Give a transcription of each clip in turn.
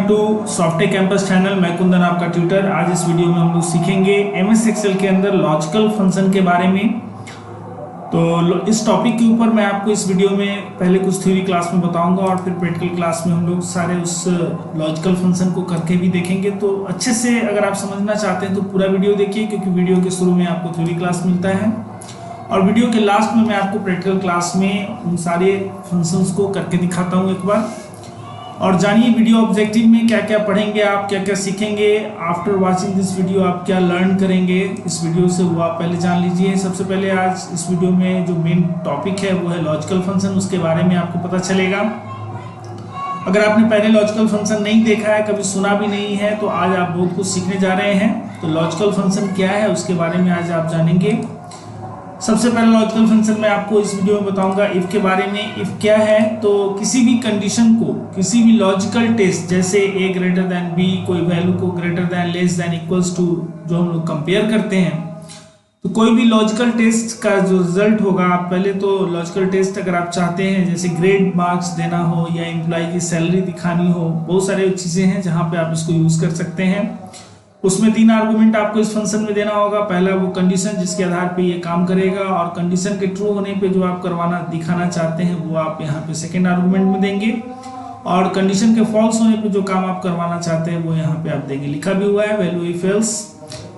To software campus channel. मैं कुंदन आपका tutor. आज इस वीडियो में हम लोग सीखेंगे एमएस एक्सेल के अंदर लॉजिकल फंक्शन के बारे में। तो इस टॉपिक के ऊपर मैं आपको इस वीडियो में पहले कुछ थ्योरी क्लास में बताऊंगा और फिर प्रैक्टिकल क्लास में हम लोग सारे उस लॉजिकल फंक्शन को करके भी देखेंगे। तो अच्छे से अगर आप समझना चाहते हैं तो पूरा वीडियो देखिए, क्योंकि वीडियो के शुरू में आपको थ्योरी क्लास मिलता है और वीडियो के लास्ट में मैं आपको प्रैक्टिकल क्लास में उन सारे फंक्शंस को करके दिखाता हूँ एक बार। और जानिए वीडियो ऑब्जेक्टिव में क्या क्या पढ़ेंगे, आप क्या क्या सीखेंगे। आफ्टर वाचिंग दिस वीडियो आप क्या लर्न करेंगे इस वीडियो से, वो आप पहले जान लीजिए। सबसे पहले आज इस वीडियो में जो मेन टॉपिक है वो है लॉजिकल फंक्शन, उसके बारे में आपको पता चलेगा। अगर आपने पहले लॉजिकल फंक्शन नहीं देखा है, कभी सुना भी नहीं है, तो आज आप बहुत कुछ सीखने जा रहे हैं। तो लॉजिकल फंक्शन क्या है उसके बारे में आज आप जानेंगे। सबसे पहले लॉजिकल फंक्शन में आपको इस वीडियो में बताऊंगा इफ के बारे में। इफ क्या है, तो किसी भी कंडीशन को, किसी भी लॉजिकल टेस्ट, जैसे a ग्रेटर देन b, कोई वैल्यू को greater than, less than, equals to जो हम लोग कंपेयर करते हैं, तो कोई भी लॉजिकल टेस्ट का जो रिजल्ट होगा, आप पहले तो लॉजिकल टेस्ट अगर आप चाहते हैं जैसे ग्रेड मार्क्स देना हो या एम्प्लॉय की सैलरी दिखानी हो, बहुत सारी चीजें हैं जहां पे आप इसको यूज कर सकते हैं। उसमें 3 आर्गुमेंट आपको इस फंक्शन में देना होगा। पहला वो कंडीशन जिसके आधार पे ये काम करेगा, और कंडीशन के ट्रू होने पे जो आप करवाना दिखाना चाहते हैं वो आप यहाँ पे सेकेंड आर्गुमेंट में देंगे, और कंडीशन के फॉल्स होने पे जो काम आप करवाना चाहते हैं वो यहाँ पे आप देंगे। लिखा भी हुआ है वैल्यू इफ एल्स।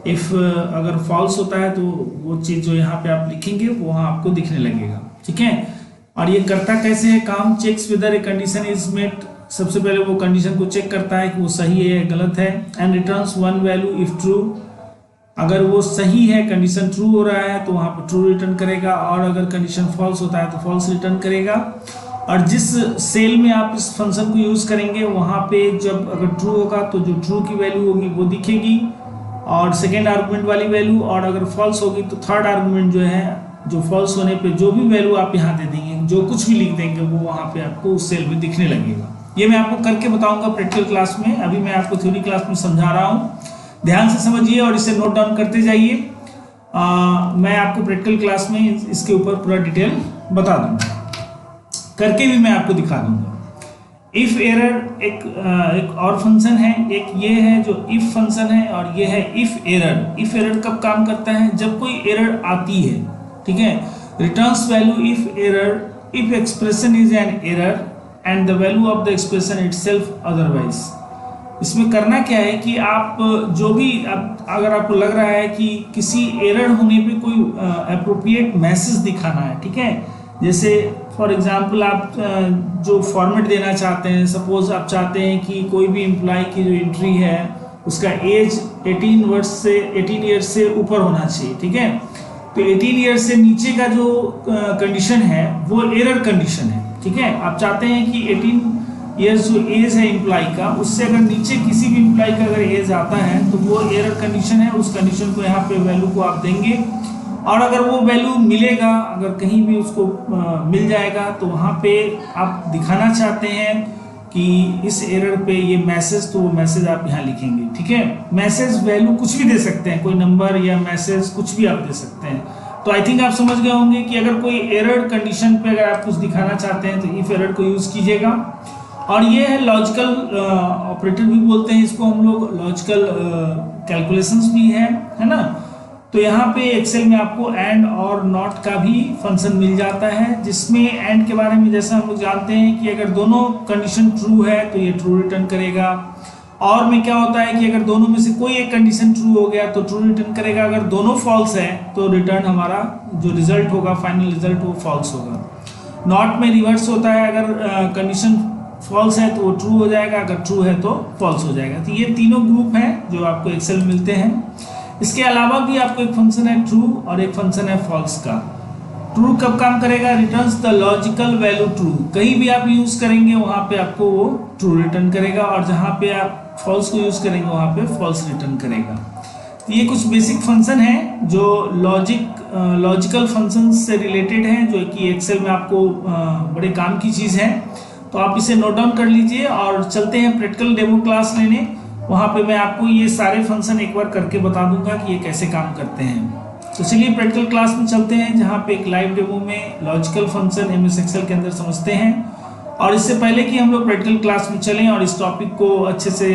इफ अगर फॉल्स होता है तो वो चीज जो यहाँ पे आप लिखेंगे वो वहाँ आपको दिखने लगेगा, ठीक है। और ये करता कैसे है काम, checks whether a condition is met. सबसे पहले वो कंडीशन को चेक करता है कि वो सही है या गलत है, and returns one value if true. अगर वो सही है, कंडीशन ट्रू हो रहा है तो वहाँ पे ट्रू रिटर्न करेगा, और अगर कंडीशन फॉल्स होता है तो फॉल्स रिटर्न करेगा। और जिस सेल में आप इस फंक्शन को यूज करेंगे वहाँ पे जब अगर ट्रू होगा तो जो ट्रू की वैल्यू होगी वो दिखेगी, और सेकेंड आर्गुमेंट वाली वैल्यू, और अगर फॉल्स होगी तो थर्ड आर्गुमेंट जो है, जो फॉल्स होने पे जो भी वैल्यू आप यहाँ दे देंगे, जो कुछ भी लिख देंगे वो वहाँ पे आपको उस सेल में दिखने लगेगा। ये मैं आपको करके बताऊंगा प्रैक्टिकल क्लास में। अभी मैं आपको थ्योरी क्लास में समझा रहा हूँ, ध्यान से समझिए और इसे नोट डाउन करते जाइए। मैं आपको प्रैक्टिकल क्लास में इसके ऊपर पूरा डिटेल बता दूंगा, करके भी मैं आपको दिखा दूंगा। इफ एरर एक और फंक्शन है, एक ये है जो इफ फंक्शन है, और ये है इफ एरर। इफ एरर कब काम करता है, जब कोई एरर आती है, ठीक है। Returns value if error, if expression is an error and the value of the expression itself otherwise. इसमें करना क्या है कि आप जो भी अगर आपको लग रहा है कि किसी एरर होने पे कोई अप्रोप्रिएट मैसेज दिखाना है, ठीक है। जैसे फॉर एग्जांपल आप जो फॉर्मेट देना चाहते हैं, सपोज आप चाहते हैं कि कोई भी एम्प्लॉय की जो एंट्री है उसका एज 18 ईयर्स से ऊपर होना चाहिए, ठीक है। तो 18 ईयर्स से नीचे का जो कंडीशन है वो एरर कंडीशन है, ठीक है। आप चाहते हैं कि 18 ईयर्स जो एज है एम्प्लॉय का, उससे अगर नीचे किसी भी एम्प्लॉय का अगर एज आता है तो वो एरर कंडीशन है। उस कंडीशन को यहाँ पे वैल्यू को आप देंगे, और अगर वो वैल्यू मिलेगा, अगर कहीं भी उसको मिल जाएगा, तो वहाँ पे आप दिखाना चाहते हैं कि इस एरर पे ये मैसेज, तो वो मैसेज आप यहाँ लिखेंगे, ठीक है। मैसेज वैल्यू कुछ भी दे सकते हैं, कोई नंबर या मैसेज कुछ भी आप दे सकते हैं। तो आई थिंक आप समझ गए होंगे कि अगर कोई एरर कंडीशन पे अगर आप कुछ दिखाना चाहते हैं तो इफ एरर को यूज कीजिएगा। और ये है लॉजिकल ऑपरेटर भी बोलते हैं इसको हम लोग, लॉजिकल कैलकुलेशंस भी है ना। तो यहाँ पे एक्सेल में आपको एंड और नॉट का भी फंक्शन मिल जाता है, जिसमें एंड के बारे में जैसा हम लोग जानते हैं कि अगर दोनों कंडीशन ट्रू है तो ये ट्रू रिटर्न करेगा। और में क्या होता है कि अगर दोनों में से कोई एक कंडीशन ट्रू हो गया तो ट्रू रिटर्न करेगा, अगर दोनों फॉल्स है तो रिटर्न हमारा जो रिजल्ट होगा, फाइनल रिजल्ट, वो फॉल्स होगा। नॉट में रिवर्स होता है, अगर कंडीशन फॉल्स है तो वो ट्रू हो जाएगा, अगर ट्रू है तो फॉल्स हो जाएगा। तो ये तीनों ग्रुप हैं जो आपको एक्सेल में मिलते हैं। इसके अलावा भी आपको एक फंक्शन है ट्रू और एक फंक्शन है फॉल्स का। ट्रू कब काम करेगा, returns the logical value true. कहीं भी आप यूज करेंगे वहां पे आपको वो ट्रू रिटर्न करेगा, और जहां पे आप फॉल्स को यूज करेंगे वहां पे फॉल्स रिटर्न करेगा। तो ये कुछ बेसिक फंक्शन है जो लॉजिकल फंक्शन से रिलेटेड है, जो कि एक्सेल में आपको बड़े काम की चीज है। तो आप इसे नोट डाउन कर लीजिए, और चलते हैं प्रैक्टिकल डेमो क्लास लेने। वहां पे मैं आपको ये सारे फंक्शन एक बार करके बता दूंगा कि ये कैसे काम करते हैं। तो चलिए प्रैक्टिकल क्लास में चलते हैं, जहाँ पे एक लाइव डेमो में लॉजिकल फंक्शन एमएस एक्सेल के अंदर समझते हैं। और इससे पहले कि हम लोग प्रैक्टिकल क्लास में चलें और इस टॉपिक को अच्छे से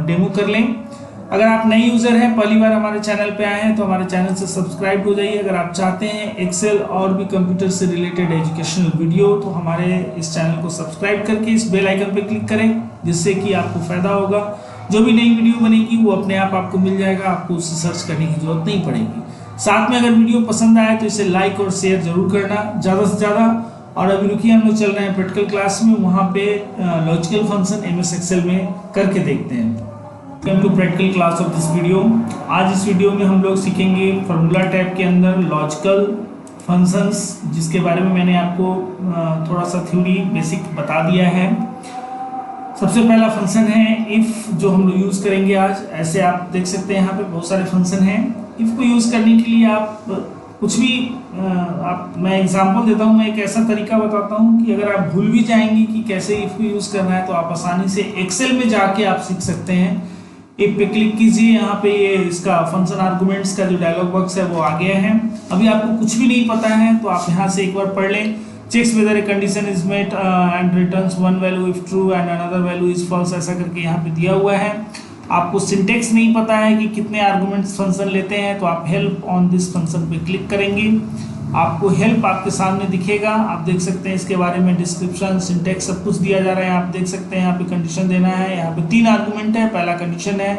डेमो कर लें, अगर आप नए यूजर हैं, पहली बार हमारे चैनल पे आए हैं, तो हमारे चैनल से सब्सक्राइब हो जाइए। अगर आप चाहते हैं एक्सेल और भी कंप्यूटर से रिलेटेड एजुकेशनल वीडियो, तो हमारे इस चैनल को सब्सक्राइब करके इस बेल आइकन पे क्लिक करें, जिससे कि आपको फायदा होगा। जो भी नई वीडियो बनेगी वो अपने आप आपको मिल जाएगा, आपको उससे सर्च करने की जरूरत नहीं पड़ेगी। साथ में अगर वीडियो पसंद आए तो इसे लाइक और शेयर जरूर करना ज़्यादा से ज़्यादा। और अभी रुकिए, हम लोग चल रहे हैं प्रैक्टिकल क्लास में, वहाँ पे लॉजिकल फंक्शन एमएस एक्सेल में करके देखते हैं। Welcome to practical class of this video. आज इस वीडियो में हम लोग सीखेंगे फार्मूला टाइप के अंदर लॉजिकल फंक्शंस, जिसके बारे में मैंने आपको थोड़ा सा थ्योरी बेसिक बता दिया है। सबसे पहला फंक्शन है इफ, जो हम लोग यूज करेंगे आज। ऐसे आप देख सकते हैं यहाँ पे बहुत सारे फंक्शन हैं। इफ को यूज करने के लिए आप कुछ भी मैं एग्जांपल देता हूँ, मैं एक ऐसा तरीका बताता हूँ कि अगर आप भूल भी जाएंगे कि कैसे इफ को यूज करना है, तो आप आसानी से एक्सेल में जाके आप सीख सकते हैं। इफ पे क्लिक कीजिए, यहाँ पे ये इसका फंक्शन आर्गुमेंट्स का जो डायलॉग बॉक्स है वो आ गया है। अभी आपको कुछ भी नहीं पता है तो आप यहाँ से एक बार पढ़ लें। Checks whether a condition is met and returns one value if true and another value is false, ऐसा करके यहाँ पे दिया हुआ है। आपको सिंटेक्स नहीं पता है कि कितने आर्गुमेंट्स फंक्शन लेते हैं, तो आप हेल्प ऑन दिस फंक्शन पे क्लिक करेंगे, आपको हेल्प आपके सामने दिखेगा। आप देख सकते हैं इसके बारे में डिस्क्रिप्शन, सिंटेक्स सब कुछ दिया जा रहा है। आप देख सकते हैं यहाँ पे कंडीशन देना है। यहाँ पे 3 आर्गुमेंट है, पहला कंडीशन है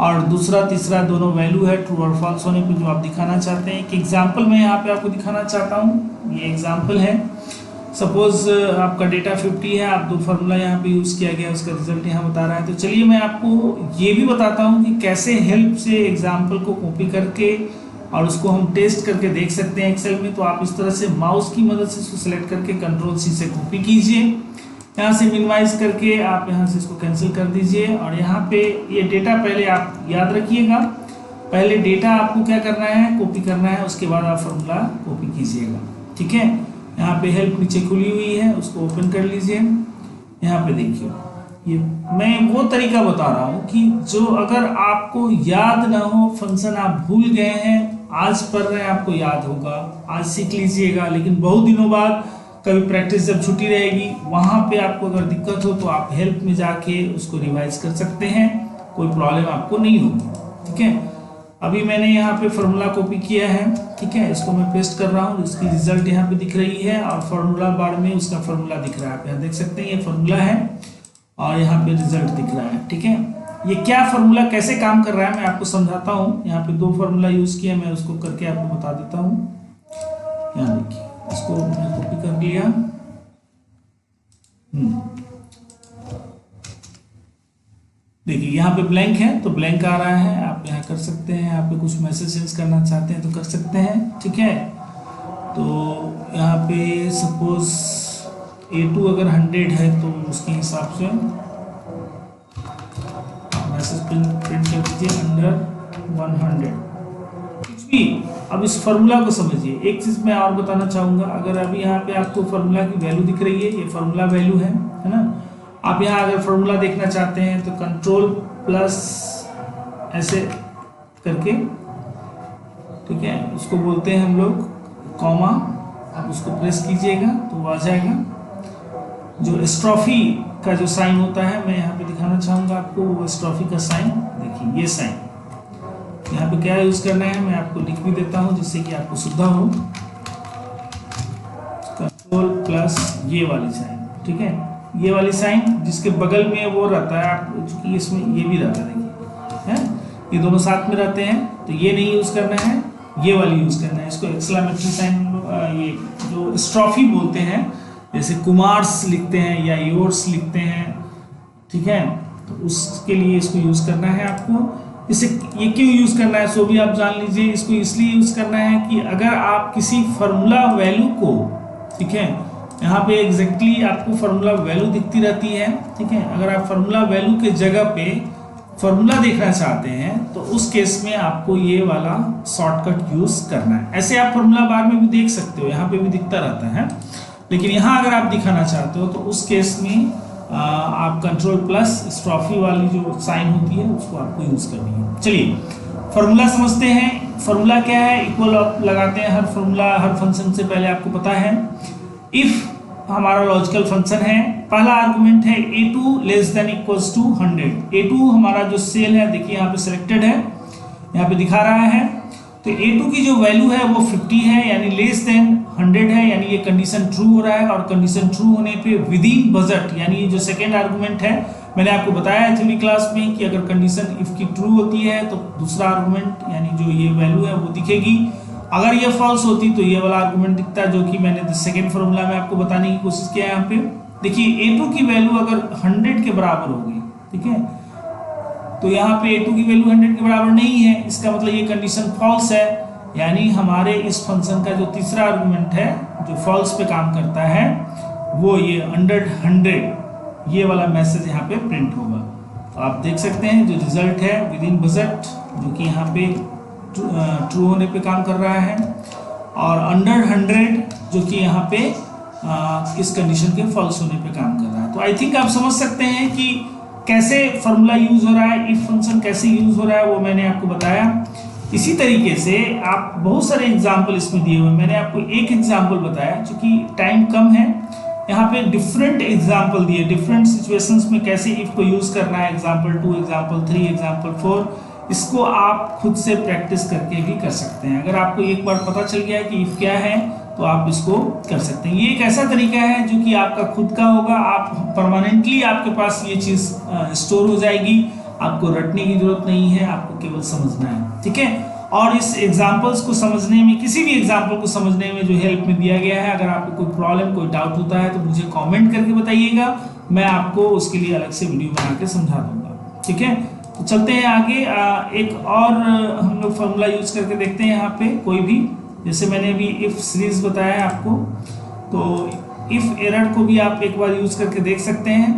और दूसरा तीसरा दोनों वैल्यू है ट्रू और फॉल्स होने पे जो आप दिखाना चाहते हैं। एक एग्जाम्पल मैं यहाँ पे आपको दिखाना चाहता हूँ। ये एग्जाम्पल है, सपोज आपका डेटा 50 है, आप 2 फार्मूला यहाँ पे यूज किया गया, उसका रिजल्ट यहाँ बता रहा है। तो चलिए मैं आपको ये भी बताता हूँ कि कैसे हेल्प से एग्जाम्पल को कॉपी करके और उसको हम टेस्ट करके देख सकते हैं एक्सेल में। तो आप इस तरह से माउस की मदद से इसको सिलेक्ट करके कंट्रोल सी से कॉपी कीजिए, यहाँ से मिनिमाइज करके आप यहाँ से इसको कैंसिल कर दीजिए। और यहाँ पे ये डेटा पहले आप याद रखिएगा, पहले डेटा आपको क्या करना है, कॉपी करना है, उसके बाद आप फार्मूला कॉपी कीजिएगा। ठीक है, यहाँ पे हेल्प नीचे खुली हुई है, उसको ओपन कर लीजिए। यहाँ पे देखिए, ये मैं वो तरीका बता रहा हूँ कि जो अगर आपको याद ना हो, फंक्शन आप भूल गए हैं, आज पढ़ रहे हैं आपको याद होगा, आज सीख लीजिएगा, लेकिन बहुत दिनों बाद कभी प्रैक्टिस जब छुट्टी रहेगी, वहाँ पे आपको अगर दिक्कत हो तो आप हेल्प में जाके उसको रिवाइज कर सकते हैं, कोई प्रॉब्लम आपको नहीं होगी। ठीक है, अभी मैंने यहाँ पे फार्मूला कॉपी किया है। ठीक है, इसको मैं पेस्ट कर रहा हूँ, इसकी रिजल्ट यहाँ पे दिख रही है और फार्मूला बार में उसका फार्मूला दिख रहा है। आप यहाँ देख सकते हैं ये फार्मूला है और यहाँ पे रिजल्ट दिख रहा है। ठीक है, ये क्या फार्मूला कैसे काम कर रहा है मैं आपको समझाता हूँ। यहाँ पे 2 फार्मूला यूज किया, मैं उसको करके आपको बता देता हूँ। यहाँ देखिए, इसको मैं कॉपी कर लिया। देखिए यहाँ पे ब्लैंक है तो ब्लैंक आ रहा है, आप यहाँ कर सकते हैं। यहाँ पे कुछ मैसेज चेंज करना चाहते हैं तो कर सकते हैं। ठीक है, तो यहाँ पे सपोज A2 अगर 100 है तो उसके हिसाब से मैसेज प्रिंट कर दीजिए अंडर 100 कुछ भी। अब इस फार्मूला को समझिए। एक चीज मैं और बताना चाहूंगा, अगर अभी यहाँ पे आपको फार्मूला की वैल्यू दिख रही है, ये फार्मूला वैल्यू है ना। आप यहाँ अगर फार्मूला देखना चाहते हैं तो कंट्रोल प्लस ऐसे करके, ठीक है, उसको बोलते हैं हम लोग कॉमा, आप उसको प्रेस कीजिएगा तो वो आ जाएगा। जो स्ट्रॉफी का जो साइन होता है, मैं यहाँ पे दिखाना चाहूँगा आपको, वो स्ट्रॉफी का साइन देखिए, ये साइन यहाँ पे क्या यूज करना है मैं आपको लिख भी देता हूँ जिससे कि आपको सुविधा हो। कंट्रोल प्लस ये वाली साइन, ठीक है, ये वाली साइन जिसके बगल में वो रहता है, आप चूंकि इसमें ये भी रहता है, देखिए है, ये दोनों साथ में रहते हैं, तो ये नहीं यूज करना है, ये वाली यूज करना है। इसको एक्सक्लेमेटरी साइन, ये जो स्ट्रॉफी बोलते हैं, जैसे कुमार्स लिखते हैं या योर्स लिखते हैं, ठीक है, तो उसके लिए इसको यूज करना है आपको। इसे ये क्यों यूज करना है सो भी आप जान लीजिए। इसको इसलिए यूज करना है कि अगर आप किसी फार्मूला वैल्यू को, ठीक है, यहाँ पे एग्जैक्टली आपको फार्मूला वैल्यू दिखती रहती है, ठीक है, अगर आप फार्मूला वैल्यू के जगह पे फार्मूला देखना चाहते हैं तो उस केस में आपको ये वाला शॉर्टकट यूज करना है। ऐसे आप फार्मूला बार में भी देख सकते हो, यहाँ पे भी दिखता रहता है, लेकिन यहाँ अगर आप दिखाना चाहते हो तो उस केस में आप कंट्रोल प्लस स्ट्रॉफी वाली जो साइन होती है उसको आपको यूज करनी है। चलिए फार्मूला समझते हैं। फार्मूला क्या है, इक्वल लगाते हैं हर फार्मूला, हर फंक्शन से पहले आपको पता है। इफ हमारा लॉजिकल फंक्शन है। पहला आर्गुमेंट है a2 less than equals to 100। a2 हमारा जो सेल है देखिए यहाँ पे सिलेक्टेड है, यहाँ पे दिखा रहा है। तो a2 की जो वैल्यू है वो 50 है, यानी लेस देन 100 है, यानी ये कंडीशन ट्रू हो रहा है। और कंडीशन ट्रू होने पे विद इन बजट, यानी जो सेकेंड आर्गुमेंट है, मैंने आपको बताया थ्योरी क्लास में कि अगर कंडीशन इफ की ट्रू होती है तो दूसरा आर्गुमेंट यानी जो ये वैल्यू है वो दिखेगी। अगर ये फॉल्स होती तो ये वाला आर्गुमेंट दिखता, जो कि मैंने सेकेंड फॉर्मूला में आपको बताने की कोशिश किया है। यहाँ पे देखिए a2 की वैल्यू अगर 100 के बराबर होगी, ठीक है, तो यहाँ पे a2 की वैल्यू 100 के बराबर नहीं है, इसका मतलब ये कंडीशन फॉल्स है। यानी हमारे इस फंक्शन का जो तीसरा आर्गुमेंट है जो फॉल्स पे काम करता है वो ये 100 ये वाला मैसेज यहाँ पे प्रिंट होगा। तो आप देख सकते हैं जो रिजल्ट है विद इन बजट, जो कि यहाँ पे ट्रू होने पे काम कर रहा है, और अंडर 100 जो कि यहाँ पे इस कंडीशन के फॉल्स होने पे काम कर रहा है। तो आई थिंक आप समझ सकते हैं कि कैसे फॉर्मूला यूज हो रहा है, इफ फंक्शन कैसे यूज हो रहा है, वो मैंने आपको बताया। इसी तरीके से आप बहुत सारे एग्जाम्पल इसमें दिए हुए, मैंने आपको एक एग्जाम्पल बताया, चूंकि टाइम कम है। यहाँ पे डिफरेंट एग्जाम्पल दिए, डिफरेंट सिचुएशंस में कैसे इफ को यूज करना है, एग्जाम्पल 2, एग्जाम्पल 3, एग्जाम्पल 4। इसको आप खुद से प्रैक्टिस करके भी कर सकते हैं। अगर आपको एक बार पता चल गया कि इफ क्या है तो आप इसको कर सकते हैं। ये एक ऐसा तरीका है जो कि आपका खुद का होगा, आप परमानेंटली आपके पास ये चीज स्टोर हो जाएगी, आपको रटने की जरूरत नहीं है, आपको केवल समझना है, ठीक है। और इस एग्जाम्पल्स को समझने में, किसी भी एग्जाम्पल को समझने में जो हेल्प में दिया गया है, अगर आपको कोई प्रॉब्लम, कोई डाउट होता है तो मुझे कमेंट करके बताइएगा, मैं आपको उसके लिए अलग से वीडियो बना के समझा दूंगा, ठीक है। तो चलते हैं आगे। एक और हम लोग फॉर्मूला यूज करके देखते हैं यहाँ पे कोई भी, जैसे मैंने अभी इफ सीरीज बताया आपको, तो इफ एरर को भी आप एक बार यूज करके देख सकते हैं,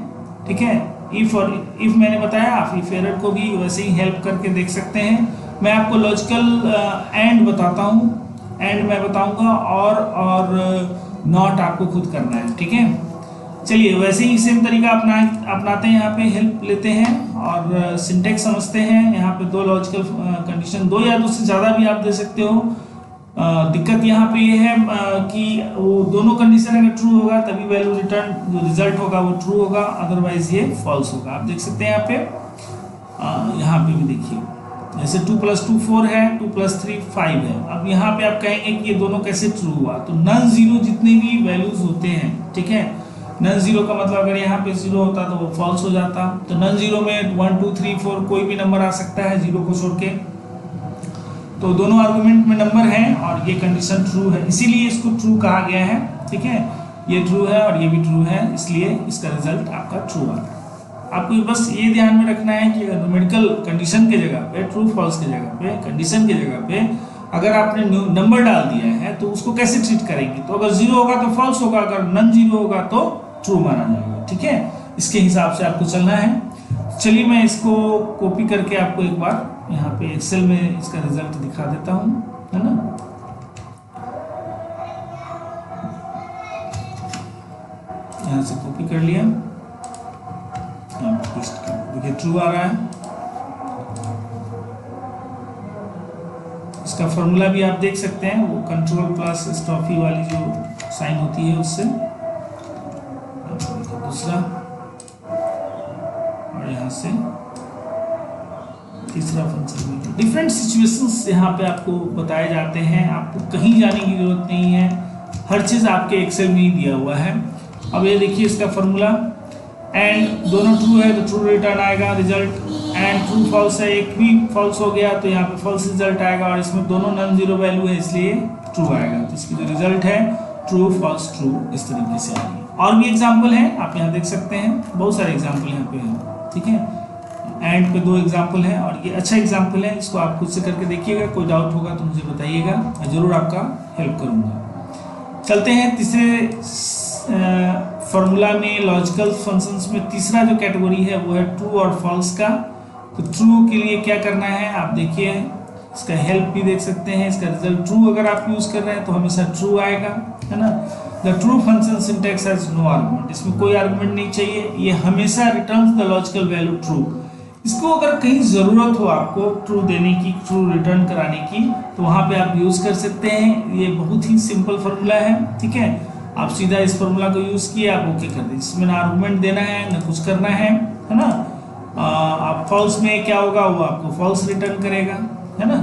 ठीक है। इफ और इफ मैंने बताया, आप इफ एरर को भी वैसे ही हेल्प करके देख सकते हैं। मैं आपको लॉजिकल एंड बताता हूँ, एंड मैं बताऊंगा, और नॉट आपको खुद करना है, ठीक है। चलिए वैसे ही सेम तरीका अपनाते हैं, यहाँ पे हेल्प लेते हैं और सिंटेक्स समझते हैं। यहाँ पे दो लॉजिकल कंडीशन, दो या दो से ज़्यादा भी आप दे सकते हो। दिक्कत यहाँ पे ये है कि वो दोनों कंडीशन अगर ट्रू होगा तभी वैल्यू रिटर्न जो रिजल्ट होगा वो ट्रू होगा, अदरवाइज ये फॉल्स होगा। आप देख सकते हैं यहाँ पे भी देखिए, जैसे 2 + 2 4 है, 2 + 3 5 है। अब यहाँ पे आप कहेंगे कि ये दोनों कैसे ट्रू हुआ, तो नॉन जीरो जितने भी वैल्यूज होते हैं, ठीक है, नॉन जीरो का मतलब अगर यहाँ पे जीरो होता तो वो फॉल्स हो जाता। तो नॉन जीरो में 1 2 3 4 कोई भी नंबर आ सकता है जीरो को छोड़ के, तो दोनों आर्गुमेंट में नंबर हैं और ये कंडीशन ट्रू है, इसीलिए इसको ट्रू कहा गया है, ठीक है। ये ट्रू है और ये भी ट्रू है, इसलिए इसका रिजल्ट आपका ट्रू आ रहा है। आपको बस ये ध्यान में रखना है कि न्यूमेरिकल कंडीशन के जगह पे, ट्रू फॉल्स की जगह पे, कंडीशन की जगह पे अगर आपने नंबर डाल दिया है तो उसको कैसे ट्रीट करेंगे। तो अगर जीरो होगा तो फॉल्स होगा, अगर नॉन जीरो होगा तो ट्रू माना जाएगा, ठीक है। इसके हिसाब से आपको चलना है। चलिए मैं इसको कॉपी करके आपको एक बार यहाँ पे एक्सेल में इसका रिजल्ट दिखा देता हूँ, है ना। यहाँ से कॉपी कर लिया, देखिए ट्रू आ रहा है। इसका फॉर्मूला भी आप देख सकते हैं, वो कंट्रोल प्लस स्टॉफी वाली जो साइन होती है उससे, दूसरा, और यहाँ से तीसरा फंक्शन। डिफरेंट सिचुएशंस यहाँ पे आपको बताए जाते हैं, आपको कहीं जाने की जरूरत नहीं है, हर चीज आपके एक्सेल में ही दिया हुआ है। अब ये देखिए इसका फॉर्मूला, एंड दोनों ट्रू है तो ट्रू रिटर्न आएगा रिजल्ट, एंड ट्रू फॉल्स है, एक भी फॉल्स हो गया तो यहाँ पे फॉल्स रिजल्ट आएगा, और इसमें दोनों नॉन जीरो वैल्यू है इसलिए ट्रू आएगा। तो इसकी जो रिजल्ट है ट्रू फॉल्स ट्रू इस तरीके से आएगी। और भी एग्जाम्पल है, आप यहाँ देख सकते हैं, बहुत सारे एग्जाम्पल यहाँ पे हैं, ठीक है। एंड पे 2 एग्जाम्पल है और ये अच्छा एग्जाम्पल है, इसको आप खुद से करके देखिएगा, कोई डाउट होगा तो मुझे बताइएगा, मैं जरूर आपका हेल्प करूँगा। चलते हैं तीसरे फॉर्मूला में, लॉजिकल फंक्शंस में तीसरा जो कैटेगरी है वो है ट्रू और फॉल्स का। तो ट्रू के लिए क्या करना है आप देखिए, इसका हेल्प भी देख सकते हैं, इसका रिजल्ट ट्रू अगर आप यूज कर रहे हैं तो हमेशा ट्रू आएगा, है ना। The true function syntax has no argument, इसमें कोई आर्गुमेंट नहीं चाहिए, ये हमेशा returns the logical value true. इसको अगर कहीं जरूरत हो आपको ट्रू देने की, ट्रू रिटर्न कराने की, तो वहां पे आप यूज कर सकते हैं। ये बहुत ही सिंपल फॉर्मूला है, ठीक है। आप सीधा इस फॉर्मूला को यूज किए, आप ओके कर दीजिए। इसमें ना आर्गुमेंट देना है ना कुछ करना है ना। आप फॉल्स में क्या होगा, वो आपको फॉल्स रिटर्न करेगा, है ना।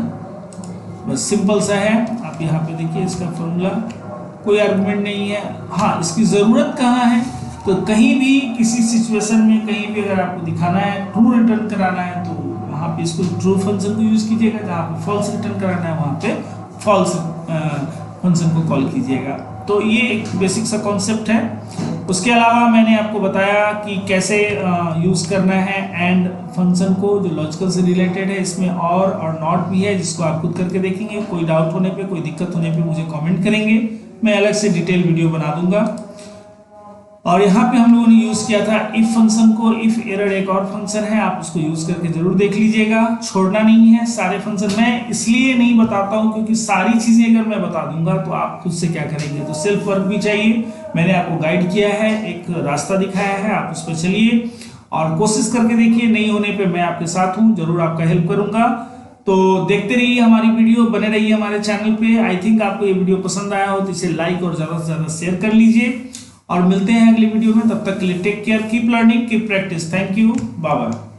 बस सिंपल सा है। आप यहाँ पे देखिए इसका फॉर्मूला, कोई आर्गुमेंट नहीं है। हाँ, इसकी जरूरत कहाँ है, तो कहीं भी किसी सिचुएशन में कहीं भी अगर आपको दिखाना है ट्रू रिटर्न कराना है तो वहाँ पे इसको ट्रू फंक्शन को यूज कीजिएगा, जहाँ पे फॉल्स रिटर्न कराना है वहाँ पे फॉल्स फंक्शन को कॉल कीजिएगा। तो ये एक बेसिक सा कॉन्सेप्ट है। उसके अलावा मैंने आपको बताया कि कैसे यूज करना है एंड फंक्शन को, जो लॉजिकल से रिलेटेड है। इसमें और नॉट भी है, जिसको आप खुद करके देखेंगे। कोई डाउट होने पे, कोई दिक्कत होने पे मुझे कमेंट करेंगे, मैं अलग से डिटेल वीडियो बना दूंगा। और यहाँ पे हम लोगों ने यूज किया था इफ फंक्शन को। इफ एरर एक और फंक्शन है, आप उसको यूज करके जरूर देख लीजिएगा, छोड़ना नहीं है। सारे फंक्शन मैं इसलिए नहीं बताता हूँ क्योंकि सारी चीजें अगर मैं बता दूंगा तो आप खुद से क्या करेंगे, तो सेल्फ वर्क भी चाहिए। मैंने आपको गाइड किया है, एक रास्ता दिखाया है, आप उस पर चलिए और कोशिश करके देखिए। नहीं होने पर मैं आपके साथ हूँ, जरूर आपका हेल्प करूंगा। तो देखते रहिए हमारी वीडियो, बने रहिए हमारे चैनल पे। आई थिंक आपको ये वीडियो पसंद आया हो तो इसे लाइक और ज्यादा से ज्यादा शेयर कर लीजिए। और मिलते हैं अगली वीडियो में, तब तक के लिए take care, keep learning, keep practice. Thank you, bye bye.